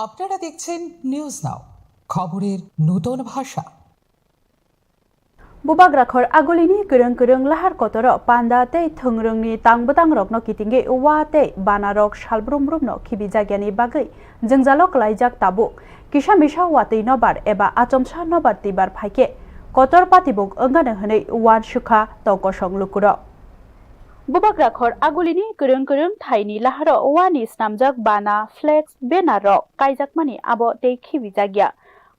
আপনারা দেখছেন news now, খবরের নতুন ভাষা। Bubagrakhor agolini kurung lahar kotoro panda te thungrungni tangbutang rokno kitinge uwa te banarok shalbrumrum no khibijagyani bagai jengjalok laijak tabuk kisa misa watei nobar eba achomsa nobar tibar phaike kotor patibuk angane hne wan sukha tokosong lukuro Bubagrakhor agolini kurung thaini laharo wani snamjak bana flex benarok kaijakmani abo te khibijagya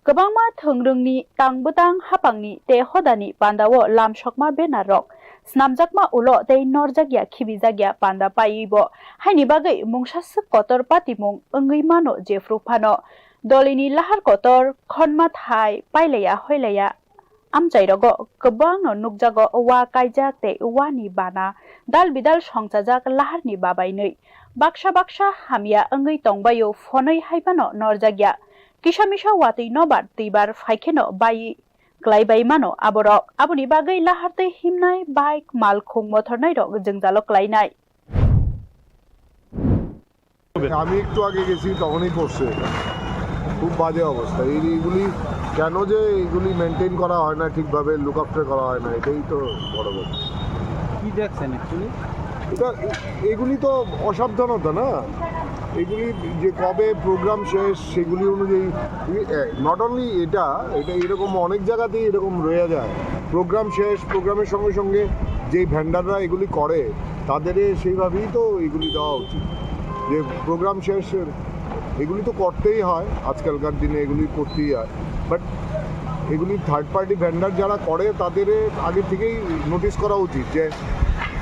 Gabangma thungrungni tangbutang hapangni te hodani pandao lamsokma benarok snamjakma ulo te norjagya khibijagya panda paibo haini bagai mungsasuk kotor patimung ongui mano jefrufano dolini lahar kotor khonma thai pailaya hoilaya amchairogo gobang no nukjago wa kaijak te wani bana dal bidal songchajak laharni babainei baksa hamia ongui tongbayo phonoi haibano norjagya Kisha watei nobar tibar faikeno bai glaibai mano aborok aboni bagai laharte himnai bike malkhung mothornai rok jengjalo klainai আমি একটু আগে গেছি তখনই করছে খুব বাজে অবস্থা এইগুলি কেন যে এইগুলি মেনটেন করা হয় না ঠিকভাবে লুক আফটার করা হয় না এটাই তো বড় কথা কি দেখছেন অ্যাকচুয়ালি এটা এগুলি তো অসাবধানতা না এগুলি যে কবে প্রোগ্রাম শেষ সেগুলি অনুযায়ী নট অনলি এটা এরকম অনেক জায়গাতেই এরকম রয়ে যায় প্রোগ্রাম শেষ প্রোগ্রামের সঙ্গে সঙ্গে যেই ভেন্ডাররা এগুলি করে তাদের সেইভাবেই তো এগুলি দেওয়া উচিত যে প্রোগ্রাম শেষ এগুলি তো করতেই হয় আজকালকার দিনে এগুলি করতেই হয় বাট এগুলি থার্ড পার্টি ভেন্ডার যারা করে তাদের আগে থেকেই নোটিশ করা উচিত যে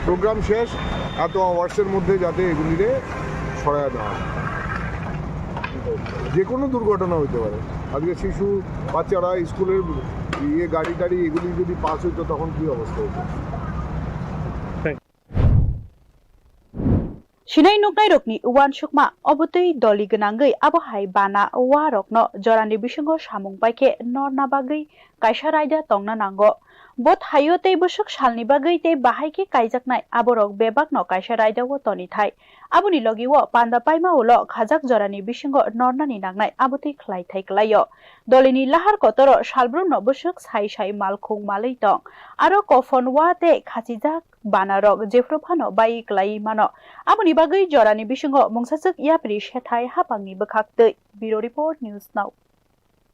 প্রোগ্রাম শেষ এত আওয়ার্সের মধ্যে যাতে এগুলিরে সরায় দেওয়া হয় যে কোনো দুর্ঘটনা হতে পারে আজকে শিশু বাচ্চারা স্কুলের গাড়ি টাড়ি এগুলি যদি পাস হইতো তখন কী অবস্থা হতো Sinai nuknai rokni uwan sukma obotui doli gnangai abohai bana uwa rokno jorani bisingo samung paike norna bagai kaisa raida tongna nango bot hayo tei busuk salni bagai tei bahaike kaijaknai aborok bebakno kaisa raida wo toni thai aboni logi wo panda paima ulo khajak jorani bisingo nornani nangnai abotui khlai thai klayo dolini lahar kotoro salbrumno busuk sai malkhung malei tong aro kofon wa te khachijak banarok jefrofano bai klai mano aboni bagai jorani bisingo mungsasuk yapri sethai hapangni bokhaktei Bureau Report News Now